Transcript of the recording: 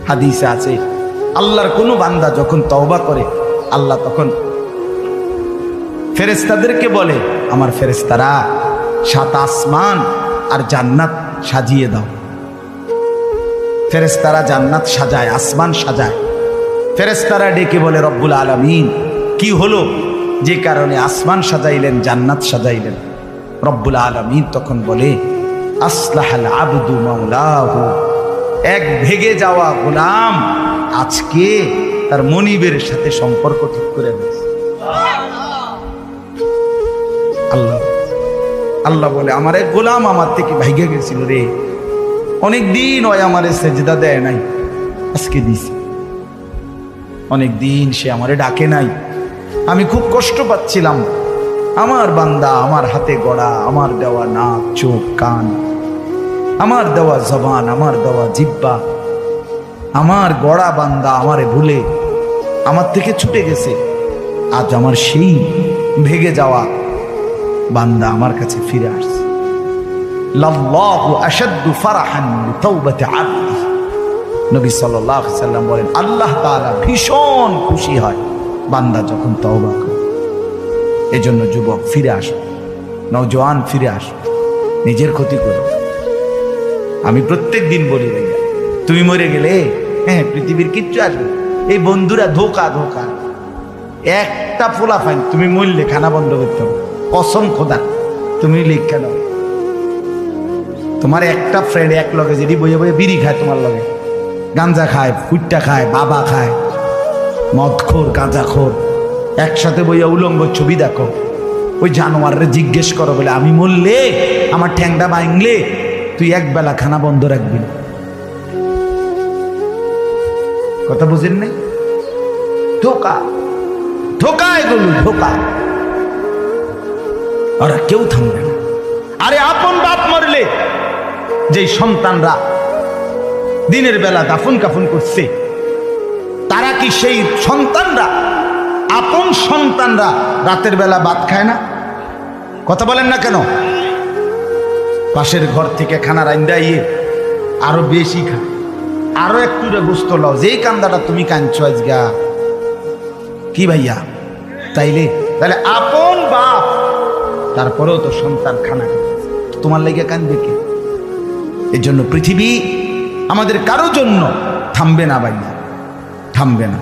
হাদিসে আছে আল্লাহর কোনো বান্দা যখন তওবা করে আল্লাহ তখন ফেরেশতাদেরকে বলে, আমার ফেরেশতারা 7 আসমান আর জান্নাত সাজিয়ে দাও। ফেরেশতারা জান্নাত সাজায়, আসমান সাজায়। ফেরেশতারা ডেকে বলে, রব্বুল আলামিন কি হলো যে কারণে আসমান সাজাইলেন, জান্নাত সাজাইলেন? রব্বুল আলামিন তখন বলে, আসলাহাল আবদু মাওলাহু, এক ভেগে যাওয়া গোলাম আজকে তার মনিবের সাথে সম্পর্ক ঠিক করে দিয়েছে। আল্লাহ বলে, আমার এক গোলাম আমার থেকে ভাইগে গেছিল রে, অনেকদিন ওই আমারে সেজদা দেয় নাই, আজকে দিছে। অনেকদিন সে আমারে ডাকে নাই, আমি খুব কষ্ট পাচ্ছিলাম। আমার বান্দা আমার হাতে গড়া, আমার দেওয়া নাক চোখ কান, আমার দেওয়া জবান, আমার দেওয়া জিহ্বা, আমার গড়া বান্দা আমারে ভুলে আমার থেকে ছুটে গেছে। আজ আমার সেই ভেগে যাওয়া বান্দা আমার কাছে ফিরে আসছে। লাল্লাহু আশাদ্দু ফারাহান বিতাওবাতি আবদি, নবী সাল্লাল্লাহু আলাইহি সাল্লাম বলেন, আল্লাহ তাআলা ভীষণ খুশি হয় বান্দা যখন তওবা করে। এজন্য যুবক ফিরে আসো, নওজোয়ান ফিরে আসো, নিজের ক্ষতি করো। আমি প্রত্যেক দিন বলি, ভাইয়া তুমি মরে গেলে হ্যাঁ পৃথিবীর কিচ্ছু আসবে, এই বন্ধুরা ধোকা ধোকা। একটা ফোলা ফাইন, তুমি মরলে খানা বন্ধ করতে হবে, কসম খোদা তুমি লিখে দাও। তোমার একটা ফ্রেন্ড এক লগে যদি বইয়ে বইয়ে বিড়ি খায়, তোমার লগে গাঞ্জা খায়, ফুটটা খায়, বাবা খায়, মদখোর গাঁজাখোর, একসাথে বইয়া উলঙ্গ ছবি দেখো, ওই জানোয়ারে জিজ্ঞেস করো বলে, আমি মরলে আমার ঠ্যাংটা ভাঙলে তুই একবেলা খানা বন্ধ রাখবি না। কথা বুঝেন নাই? ধোকা ধোকা, এগুলো ধোকা। ওরা কেউ থামবে না। আরে আপন বাপ মরলে যে সন্তানরা দিনের বেলা দাফন কাফন করছে, তারা কি সেই সন্তানরা, আপন সন্তানরা রাতের বেলা ভাত খায় না? কথা বলেন না কেন? পাশের ঘর থেকে খানা রাইন্দা ইয়ে আরো বেশি খায়, আরো একটু গোস্ত লাও, যেই কান্দাটা তুমি কাঁদছো আজগা। কি ভাইয়া তাইলে তাহলে আপন বাপ, তারপরেও তো সন্তান খানা তোমার লেগে কাঁদবে কে? এর জন্য পৃথিবী আমাদের কারো জন্য থামবে না ভাইয়া, থামবে না।